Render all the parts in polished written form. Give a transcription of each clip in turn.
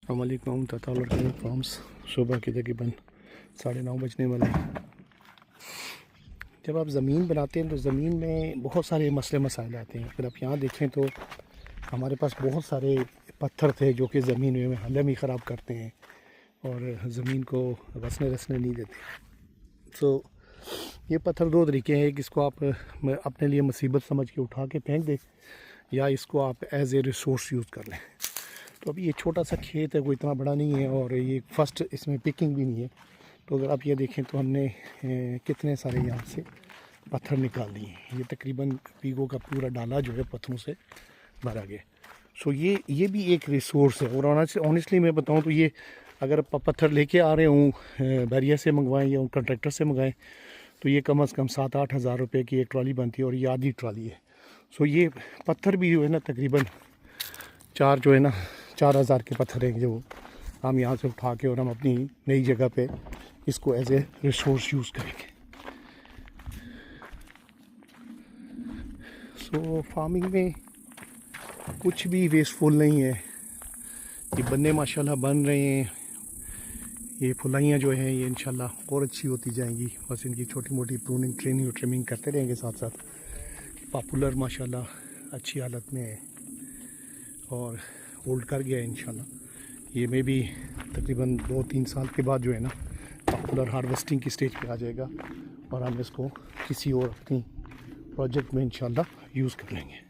अस्सलामुअलैकुम ततालुर फॉर्म्स। सुबह के तकरीबन 9:30 बजने वाले हैं। जब आप ज़मीन बनाते हैं तो ज़मीन में बहुत सारे मसले मसाइल आते हैं। अगर आप यहाँ देखें तो हमारे पास बहुत सारे पत्थर थे जो कि ज़मीन में हलम ही ख़राब करते हैं और ज़मीन को रसने नहीं देते। तो ये पत्थर दो तरीके हैं, एक इसको आप अपने लिए मुसीबत समझ के उठा के फेंक दें या इसको आप एज ए रिसोर्स यूज़ कर लें। तो अभी ये छोटा सा खेत है, कोई इतना बड़ा नहीं है और ये फर्स्ट इसमें पिकिंग भी नहीं है। तो अगर आप ये देखें तो हमने कितने सारे यहाँ से पत्थर निकाल लिए। ये तकरीबन वीगो का पूरा डाला जो है पत्थरों से भरा गया। सो ये भी एक रिसोर्स है। और ऑनेस्टली मैं बताऊँ तो ये अगर पत्थर लेके आ रहे हूँ बैरिया से मंगवाएं या कॉन्ट्रैक्टर से मंगाएं तो ये कम से कम 7-8 हज़ार रुपये की एक ट्रॉली बनती है और ये आधी ट्रॉली है। सो ये पत्थर भी जो है ना तकरीबन 4,000 के पत्थर हैं जो हम यहाँ से उठा के और हम अपनी नई जगह पे इसको एज ए रिसोर्स यूज़ करेंगे। सो फार्मिंग में कुछ भी वेस्टफुल नहीं है। ये बन्ने माशाल्लाह बन रहे हैं। ये फुलाइयाँ जो हैं ये इंशाल्लाह और अच्छी होती जाएंगी। बस इनकी छोटी मोटी प्रूनिंग ट्रेनिंग और ट्रिमिंग करते रहेंगे साथ साथ। पॉपुलर माशाल्लाह अच्छी हालत में है और होल्ड कर गया है इंशाल्लाह। ये में भी तकरीबन 2-3 साल के बाद जो है ना पॉपुलर हार्वेस्टिंग की स्टेज पे आ जाएगा और हम इसको किसी और अपनी प्रोजेक्ट में इंशाल्लाह यूज़ कर लेंगे।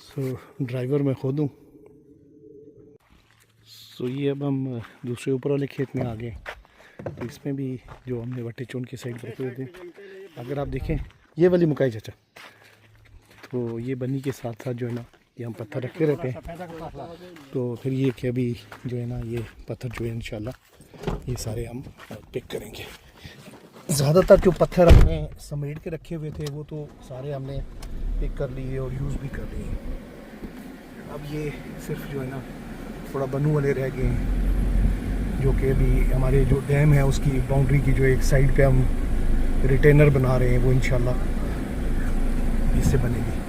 सो ड्राइवर मैं खुद हूँ। सो ये अब हम दूसरे ऊपर वाले खेत में आ गए। तो इसमें भी जो हमने वट्टे चुन के साइड रखे हुए थे, अगर आप देखें ये वाली मकाई चाचा, तो ये बन्नी के साथ साथ जो है ना ये हम पत्थर रखे रहते हैं। तो फिर ये कि अभी जो है ना ये पत्थर जो है इंशाल्लाह ये सारे हम पिक करेंगे। ज़्यादातर जो पत्थर हमने समेट के रखे हुए थे वो तो सारे हमने पिक कर लिए और यूज़ भी कर लिए। अब ये सिर्फ जो है ना थोड़ा बनू वाले रह गए हैं जो कि अभी हमारे जो डैम है उसकी बाउंड्री की जो एक साइड पे हम रिटेनर बना रहे हैं वो इंशाल्लाह इससे बनेगी।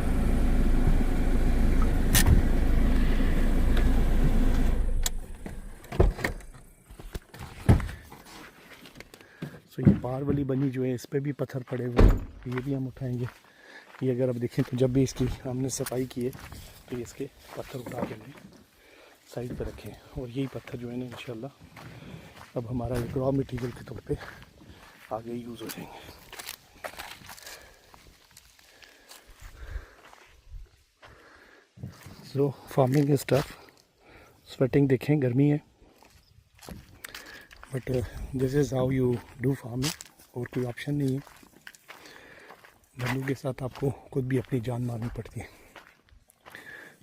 सो ये पार वाली बनी जो है इस पर भी पत्थर पड़े हुए हैं, ये भी हम उठाएंगे। ये अगर आप देखें तो जब भी इसकी हमने सफाई की है तो ये इसके पत्थर उठा के हमने साइड पर रखे हैं और यही पत्थर जो है ना इंशाल्लाह अब हमारा एक रॉ मटेरियल के तौर पे आगे यूज़ हो जाएंगे। सो फार्मिंग इज़ टफ। स्वेटिंग देखें, गर्मी है, but this is how you do farming. और कोई ऑप्शन नहीं है। बन्नू के साथ आपको खुद भी अपनी जान मारनी पड़ती है।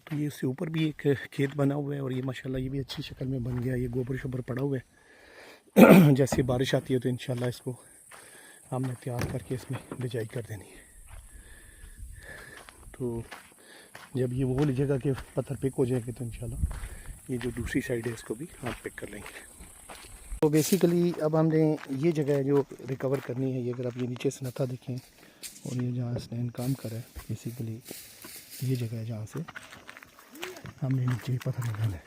तो ये इससे ऊपर भी एक खेत बना हुआ है और ये माशाल्लाह ये भी अच्छी शक्ल में बन गया। ये गोबर शोबर पड़ा हुआ है। जैसे बारिश आती है तो इंशाल्लाह इसको हमने तैयार करके इसमें बिजाई कर देनी है। तो जब ये वो वाली जगह के पत्थर पिक हो जाएंगे तो इंशाल्लाह ये जो दूसरी साइड है इसको भी हम पिक कर लेंगे। तो बेसिकली अब हमने ये जगह है जो रिकवर करनी है। ये अगर आप ये नीचे से नथा देखें और ये जहाँ इसने काम करा है बेसिकली ये जगह है जहाँ से हमने नीचे पत्थर निकाला है।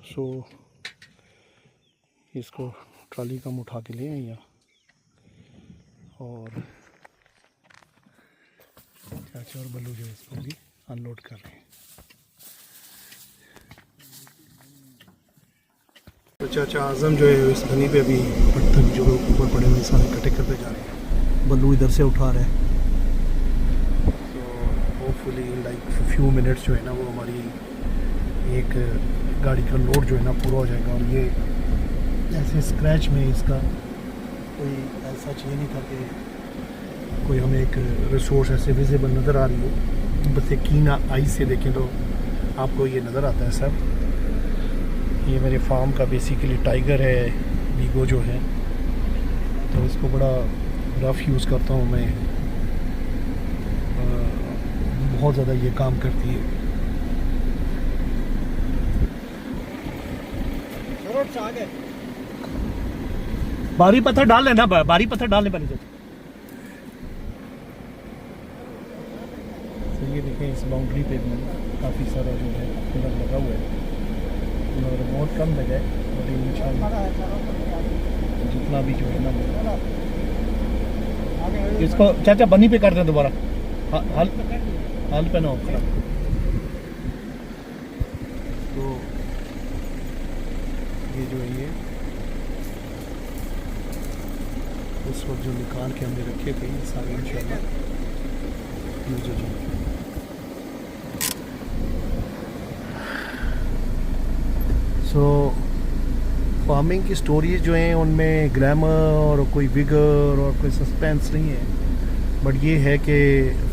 सो इसको ट्रॉली का हम उठा के ले आए यहाँ और चाचा और बल्लू जो इसको भी अनलोड कर रहे हैं। तो चाचा आज़म जो है इस धनी पे अभी पत्थर जो ऊपर पड़े हुए सारे इकट्ठे करते जा रहे हैं। बल्लू इधर से उठा रहा है। तो होपफुली लाइक फ्यू मिनट्स जो है ना वो हमारी एक गाड़ी का लोड जो है ना पूरा हो जाएगा। और ये ऐसे स्क्रैच में इसका कोई ऐसा चाहिए नहीं था कि कोई हमें एक रिसोर्स ऐसे विजिबल नज़र आ रही हो। बस एक कीन आई से देखें तो आपको ये नज़र आता है सब। ये मेरे फार्म का बेसिकली टाइगर है वीगो जो है, तो इसको बड़ा रफ़ यूज़ करता हूँ मैं। बहुत ज़्यादा ये काम करती है। भारी पत्थर डाल लेना, भारी पत्थर डालने पड़े थे। तो ये देखें इस बाउंड्री पे काफ़ी सारा जो है पिलर लगा हुआ है, और बहुत कम लगा है, और इंशाल्लाह जितना भी जो है ना इसको चाचा बनी पे कर दें दोबारा, हाल पे ना हो खराब। तो ये जो है ये उस वक्त जो निकाल के हमने रखे थे ये सारे इंशाल्लाह ये जो सो फार्मिंग की स्टोरीज जो हैं उनमें ग्लैमर और कोई विगर और कोई सस्पेंस नहीं है, बट ये है कि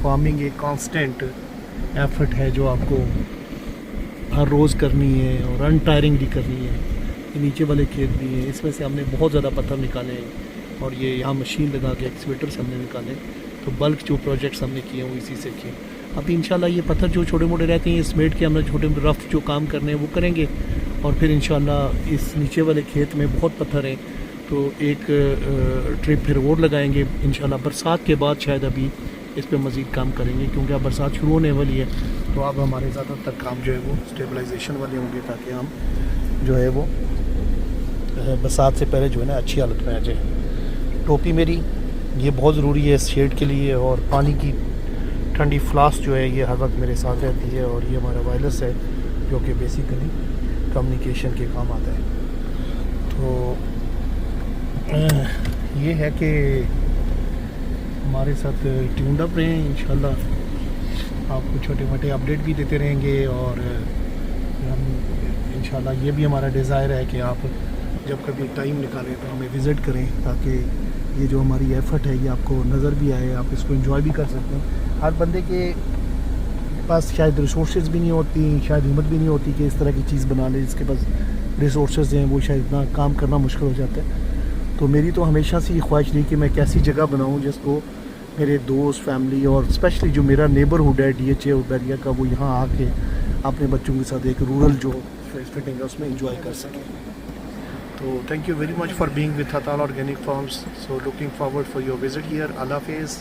फार्मिंग एक कांस्टेंट एफर्ट है जो आपको हर रोज़ करनी है और अनटायरिंगली करनी है। ये नीचे वाले खेत भी हैं, इसमें से हमने बहुत ज़्यादा पत्थर निकाले हैं, और ये यहाँ मशीन लगा के एक्सवेटर से हमने निकाले। तो बल्क जो प्रोजेक्ट्स हमने किए वो इसी से किए। अब इंशाल्लाह ये पत्थर जो छोटे मोटे रहते हैं, ये समेट के हमने छोटे रफ जो काम करने हैं वो करेंगे, और फिर इंशाल्लाह इस नीचे वाले खेत में बहुत पत्थर हैं, तो एक ट्रिप फिर और लगाएंगे इंशाल्लाह। बरसात के बाद शायद अभी इस पर मज़ीद काम करेंगे, क्योंकि अब बरसात शुरू होने वाली है, तो अब हमारे ज़्यादातर काम जो है वो स्टेबलाइजेशन वाले होंगे, ताकि हम जो है वो बरसात से पहले जो है ना अच्छी हालत में आ जाए। टोपी मेरी ये बहुत ज़रूरी है इस शेड के लिए, और पानी की ठंडी फ्लास्क जो है ये हर वक्त मेरे साथ रहती है, और ये हमारा वायरलेस है जो कि बेसिकली कम्युनिकेशन के काम आता है। तो ये है कि हमारे साथ ट्यून्ड अप रहें, इंशाल्लाह आपको छोटे मोटे अपडेट भी देते रहेंगे, और हम इंशाल्लाह ये भी हमारा डिज़ायर है कि आप जब कभी टाइम निकालें तो हमें विज़िट करें, ताकि ये जो हमारी एफ़र्ट है ये आपको नज़र भी आए, आप इसको एंजॉय भी कर सकते हैं। हर बंदे के पास शायद रिसोर्सेज भी नहीं होती, शायद हिम्मत भी नहीं होती कि इस तरह की चीज़ बना ले, जिसके पास रिसोर्सेज हैं वो शायद इतना काम करना मुश्किल हो जाता है। तो मेरी तो हमेशा से ये ख्वाहिश रही कि मैं कैसी जगह बनाऊँ जिसको मेरे दोस्त, फैमिली, और स्पेशली जो मेरा नेबरहुड है DHA उबेरिया का, वो यहाँ आके अपने बच्चों के साथ एक रूरल जो फिटिंग है उसमें इंजॉय कर सकें। तो thank you very much for being with Hatal organic farms. So looking forward for your visit here. Allah हाफिज़।